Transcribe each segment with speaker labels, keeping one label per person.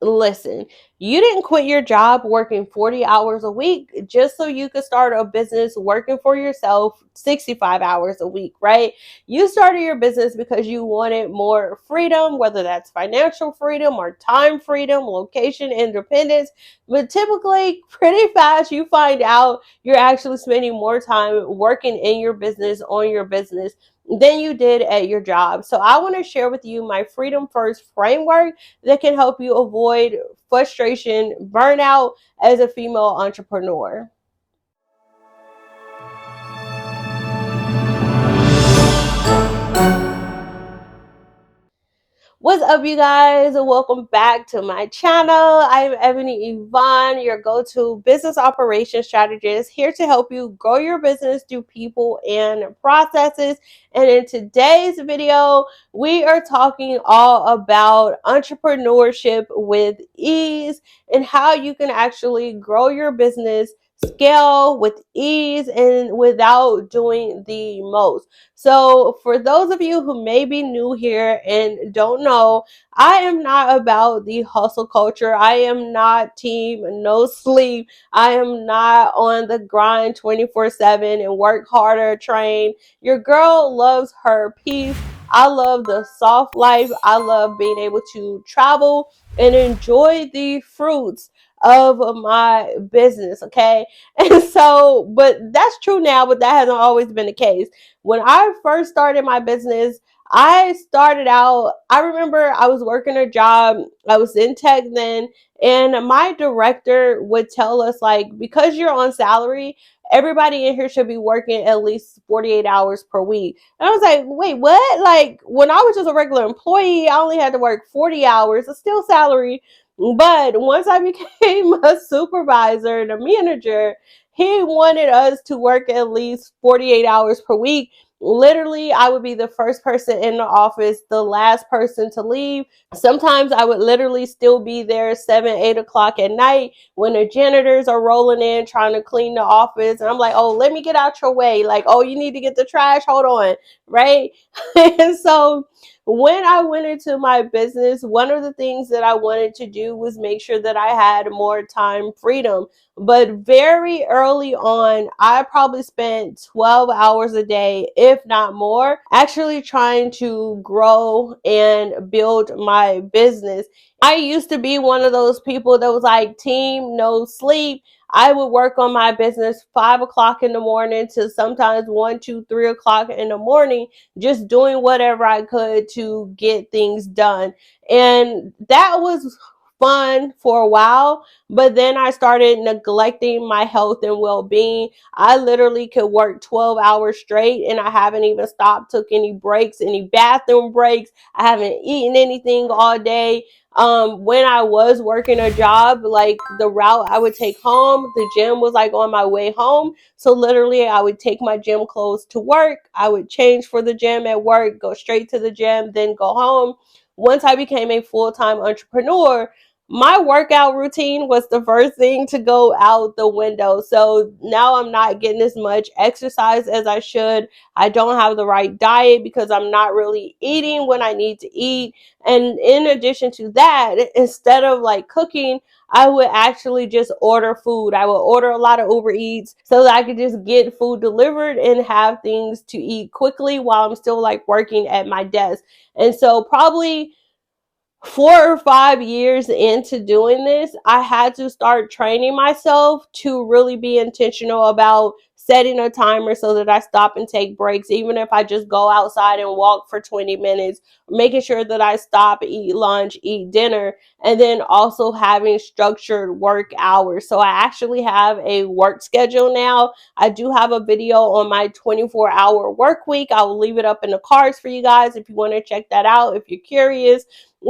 Speaker 1: listen, you didn't quit your job working 40 hours a week just so you could start a business working for yourself 65 hours a week, right? You started your business because you wanted more freedom, whether that's financial freedom or time freedom, location independence. But typically, pretty fast, you find out you're actually spending more time working in your business, on your business, than you did at your job. So I want to share with you my Freedom First framework that can help you avoid frustration, burnout as a female entrepreneur. What's up, you guys? Welcome back to my channel. I'm Ebony Evaughn, your go-to business operations strategist, here to help you grow your business through people and processes. And in today's video, we are talking all about entrepreneurship with ease and how you can actually grow your business, scale with ease, and without doing the most. So for those of you who may be new here and don't know, I am not about the hustle culture. I am not team no sleep. I am not on the grind 24/7 and work harder, train. Your girl loves her peace. I love the soft life. I love being able to travel and enjoy the fruits of my business, okay? And so, but that's true now, but that hasn't always been the case. When I first started my business, I started out, I remember I was working a job, I was in tech then, and my director would tell us, like, because you're on salary, everybody in here should be working at least 48 hours per week. And I was like, wait, what? Like, when I was just a regular employee, I only had to work 40 hours, it's still salary. But once I became a supervisor and a manager, he wanted us to work at least 48 hours per week. Literally, I would be the first person in the office, the last person to leave. Sometimes I would literally still be there 7, 8 o'clock at night when the janitors are rolling in trying to clean the office. And I'm like, oh, let me get out your way. Like, oh, you need to get the trash. Hold on. Right. And so when I went into my business, one of the things that I wanted to do was make sure that I had more time freedom. But very early on, I probably spent 12 hours a day, if not more, actually trying to grow and build my business. I used to be one of those people that was like, team no sleep. I would work on my business 5 o'clock in the morning to sometimes 1, 2, 3 o'clock in the morning, just doing whatever I could to get things done. And that was fun for a while, but then I started neglecting my health and well-being. I literally could work 12 hours straight and I haven't even stopped, took any breaks, any bathroom breaks. I haven't eaten anything all day. When I was working a job, like the route I would take home, the gym was like on my way home. So literally I would take my gym clothes to work. I would change for the gym at work, go straight to the gym, then go home. Once I became a full-time entrepreneur, my workout routine was the first thing to go out the window. So now I'm not getting as much exercise as I should. I don't have the right diet because I'm not really eating when I need to eat. And in addition to that, instead of like cooking, I would actually just order food. I would order a lot of Uber Eats so that I could just get food delivered and have things to eat quickly while I'm still like working at my desk. And so probably 4 or 5 years into doing this, I had to start training myself to really be intentional about setting a timer so that I stop and take breaks, even if I just go outside and walk for 20 minutes, making sure that I stop, eat lunch, eat dinner, and then also having structured work hours. So I actually have a work schedule now. I do have a video on my 24-hour work week. I will leave it up in the cards for you guys if you want to check that out, if you're curious.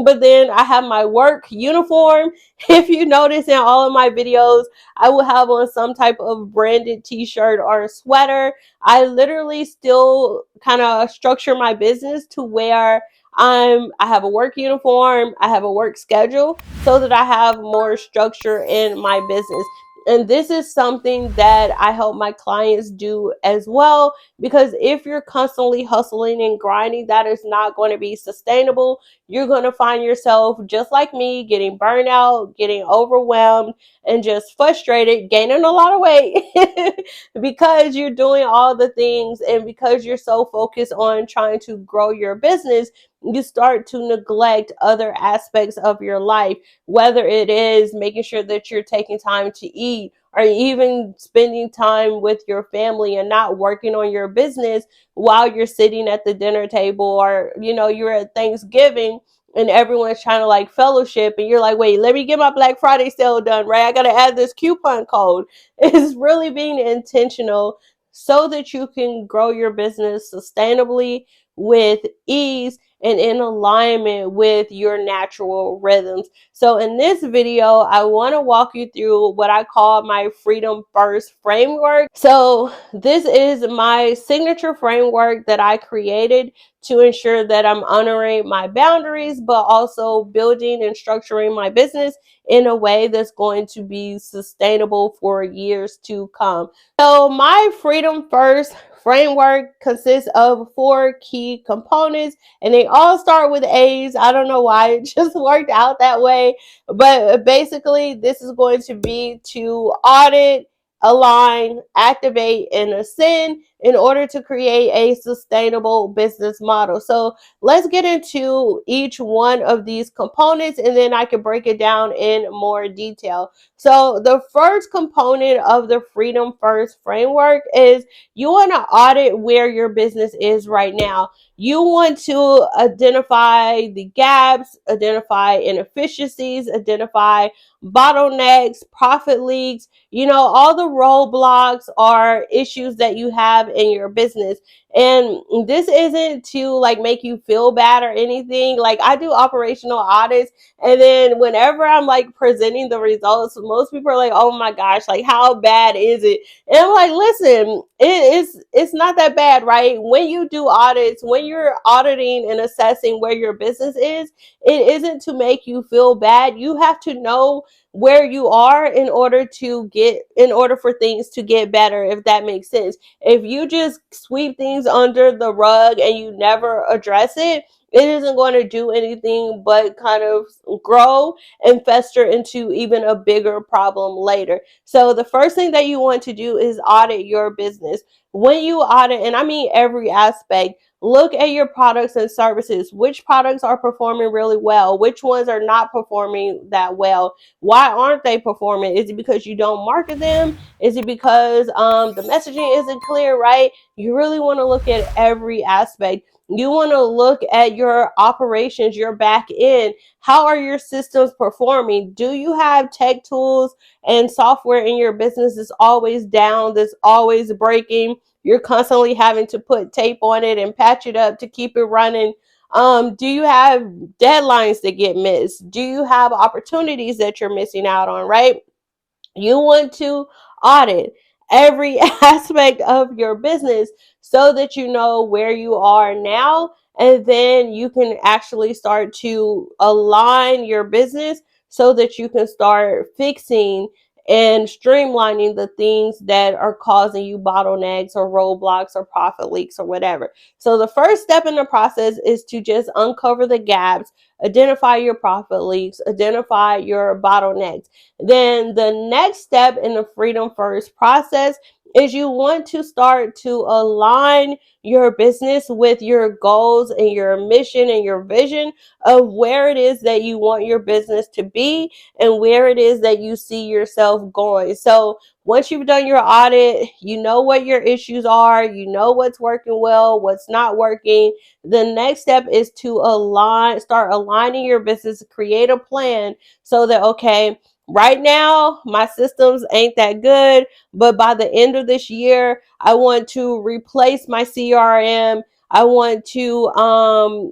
Speaker 1: But then I have my work uniform. If you notice in all of my videos, I will have on some type of branded t-shirt or a sweater. I literally still kind of structure my business to where I have a work uniform, I have a work schedule so that I have more structure in my business. And this is something that I help my clients do as well, because if you're constantly hustling and grinding, that is not going to be sustainable. you're going to find yourself just like me, getting burnout, getting overwhelmed, and just frustrated, gaining a lot of weight because you're doing all the things, and because you're so focused on trying to grow your business, you start to neglect other aspects of your life, whether it is making sure that you're taking time to eat, or even spending time with your family and not working on your business while you're sitting at the dinner table, or you're at Thanksgiving and everyone's trying to like fellowship, and you're like, wait, let me get my Black Friday sale done, right? I gotta add this coupon code. It's really being intentional so that you can grow your business sustainably, with ease, and in alignment with your natural rhythms. So in this video, I want to walk you through what I call my Freedom First framework. So this is my signature framework that I created to ensure that I'm honoring my boundaries, but also building and structuring my business in a way that's going to be sustainable for years to come. So my Freedom First framework consists of 4 key components, and they all start with A's. I don't know why, it just worked out that way. But basically, this is going to be to audit, align, activate, and ascend in order to create a sustainable business model. So let's get into each one of these components, and then I can break it down in more detail. So the first component of the Freedom First framework is you want to audit where your business is right now. You want to identify the gaps, identify inefficiencies, identify bottlenecks, profit leaks, all the roadblocks are issues that you have in your business. And this isn't to like make you feel bad or anything. Like, I do operational audits, and then whenever I'm like presenting the results, most people are like, oh my gosh, like how bad is it? And I'm like, listen, it's not that bad, right? When you do audits, when you're auditing and assessing where your business is, it isn't to make you feel bad. You have to know where you are in order for things to get better, if that makes sense. If you just sweep things under the rug and you never address it, it isn't going to do anything but kind of grow and fester into even a bigger problem later. So the first thing that you want to do is audit your business. When you audit, and I mean every aspect, look at your products and services. Which products are performing really well? Which ones are not performing that well? Why aren't they performing? Is it because you don't market them? Is it because the messaging isn't clear, right? You really want to look at every aspect. You want to look at your operations, your back end. How are your systems performing? Do you have tech tools and software in your business that's always down, that's always breaking? You're constantly having to put tape on it and patch it up to keep it running. Do you have deadlines that get missed? Do you have opportunities that you're missing out on, right? You want to audit every aspect of your business so that you know where you are now, and then you can actually start to align your business so that you can start fixing and streamlining the things that are causing you bottlenecks or roadblocks or profit leaks or whatever. So the first step in the process is to just uncover the gaps, identify your profit leaks, identify your bottlenecks. Then the next step in the Freedom First process is you want to start to align your business with your goals and your mission and your vision of where it is that you want your business to be and where it is that you see yourself going. So once you've done your audit, you know what your issues are, you know what's working well, what's not working. The next step is to start aligning your business, create a plan so that, okay, right now, my systems ain't that good, but by the end of this year, I want to replace my CRM. I want to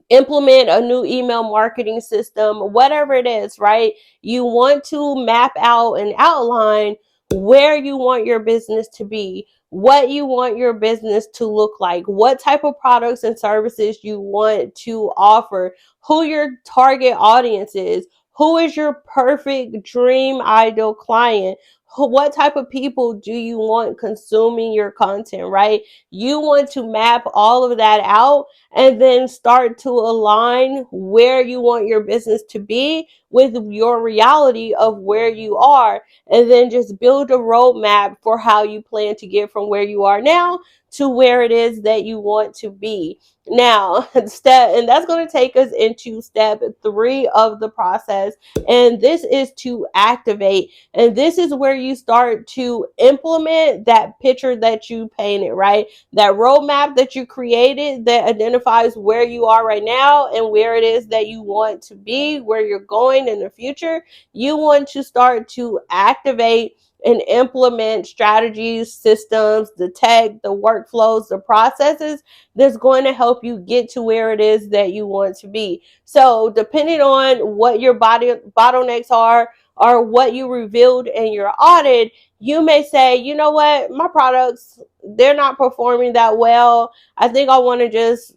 Speaker 1: implement a new email marketing system, whatever it is, right? You want to map out and outline where you want your business to be, what you want your business to look like, what type of products and services you want to offer, who your target audience is, who is your perfect dream ideal client, what type of people do you want consuming your content, right? You want to map all of that out and then start to align where you want your business to be with your reality of where you are, and then just build a roadmap for how you plan to get from where you are now to where it is that you want to be. Now, and that's going to take us into step 3 of the process, and this is to activate. And this is where you start to implement that picture that you painted, right? That roadmap that you created that identifies where you are right now and where it is that you want to be, where you're going in the future. You want to start to activate and implement strategies, systems, the tech, the workflows, the processes that's going to help you get to where it is that you want to be. So depending on what your bottlenecks are or what you revealed in your audit, you may say, you know what, my products, they're not performing that well. I think I want to just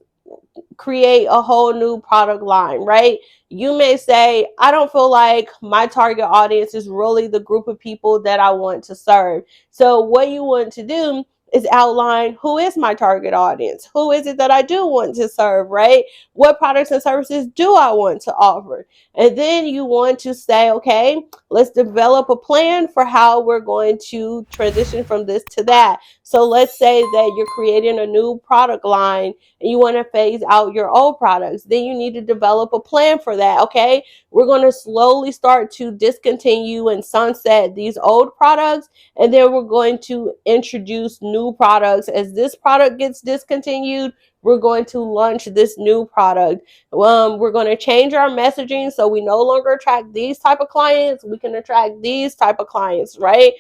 Speaker 1: create a whole new product line, right? You may say, I don't feel like my target audience is really the group of people that I want to serve. So what you want to do is outline, who is my target audience? Who is it that I do want to serve, right? What products and services do I want to offer? And then you want to say, okay, let's develop a plan for how we're going to transition from this to that. So let's say that you're creating a new product line and you want to phase out your old products. Then you need to develop a plan for that. Okay, we're going to slowly start to discontinue and sunset these old products, and then we're going to introduce new products. As this product gets discontinued, we're going to launch this new product. We're going to change our messaging so we no longer attract these type of clients. We can attract these type of clients, right?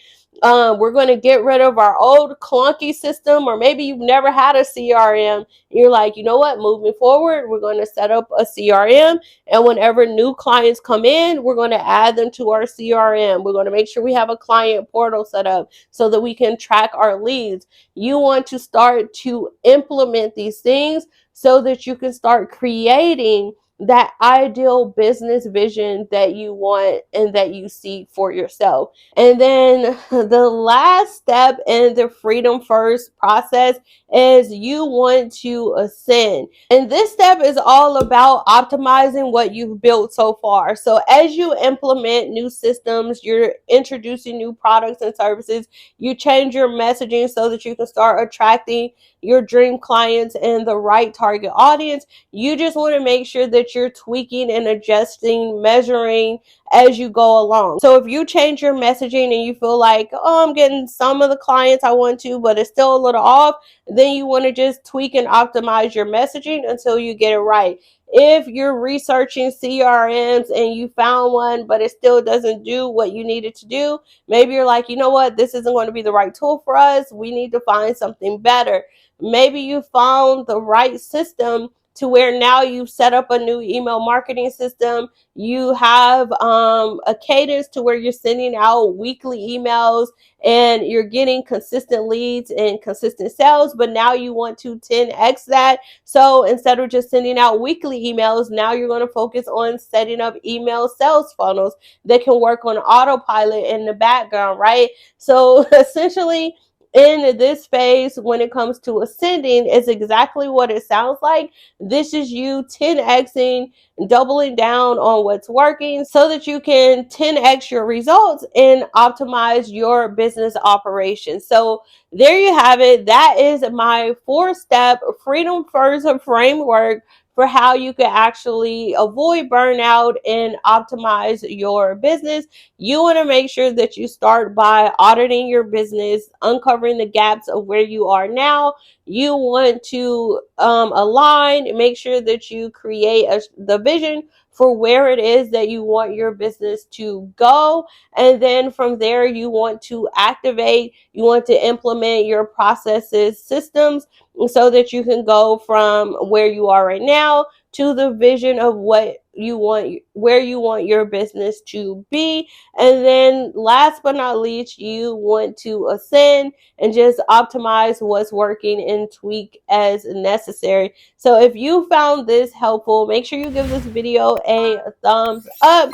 Speaker 1: We're going to get rid of our old clunky system, or maybe you've never had a CRM. You're like, you know what, moving forward, we're going to set up a CRM, and whenever new clients come in, we're going to add them to our CRM. We're going to make sure we have a client portal set up so that we can track our leads. You want to start to implement these things so that you can start creating that ideal business vision that you want and that you see for yourself. And then the last step in the Freedom First process is you want to ascend. And this step is all about optimizing what you've built so far. So as you implement new systems, you're introducing new products and services, you change your messaging so that you can start attracting your dream clients and the right target audience. You just want to make sure that you're tweaking and adjusting, measuring as you go along. So if you change your messaging and you feel like, oh, I'm getting some of the clients I want to, but it's still a little off, then you want to just tweak and optimize your messaging until you get it right. If you're researching CRMs and you found one, but it still doesn't do what you need it to do, maybe you're like, you know what, this isn't going to be the right tool for us. We need to find something better. Maybe you found the right system to where now you've set up a new email marketing system. You have a cadence to where you're sending out weekly emails and you're getting consistent leads and consistent sales, but now you want to 10x that. So instead of just sending out weekly emails, now you're going to focus on setting up email sales funnels that can work on autopilot in the background, right? So essentially, in this phase, when it comes to ascending, is exactly what it sounds like. This is you 10xing, doubling down on what's working so that you can 10x your results and optimize your business operations. So there you have it. That is my 4-step Freedom First framework for how you can actually avoid burnout and optimize your business. You want to make sure that you start by auditing your business, uncovering the gaps of where you are now. You want to align and make sure that you create the vision for where it is that you want your business to go. And then from there, you want to activate, you want to implement your processes, systems, so that you can go from where you are right now to the vision of what you want, where you want your business to be. And then last but not least, you want to ascend and just optimize what's working and tweak as necessary. So if you found this helpful, make sure you give this video a thumbs up.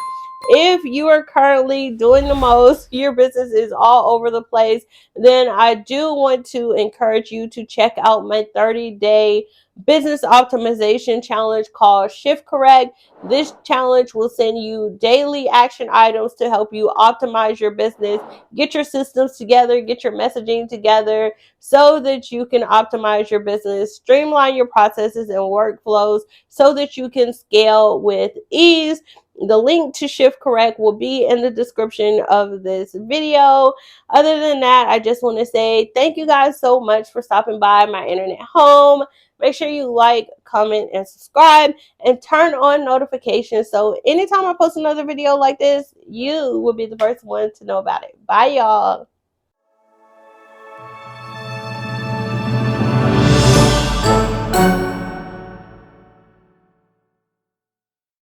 Speaker 1: If you are currently doing the most, your business is all over the place, then I do want to encourage you to check out my 30-day business optimization challenge called Shift Correct. This challenge will send you daily action items to help you optimize your business, get your systems together, get your messaging together so that you can optimize your business, streamline your processes and workflows so that you can scale with ease. The link to Shift Correct will be in the description of this video. Other than that, I just want to say thank you guys so much for stopping by my internet home. Make sure you like, comment, and subscribe, and turn on notifications so anytime I post another video like this, you will be the first one to know about it. Bye, y'all.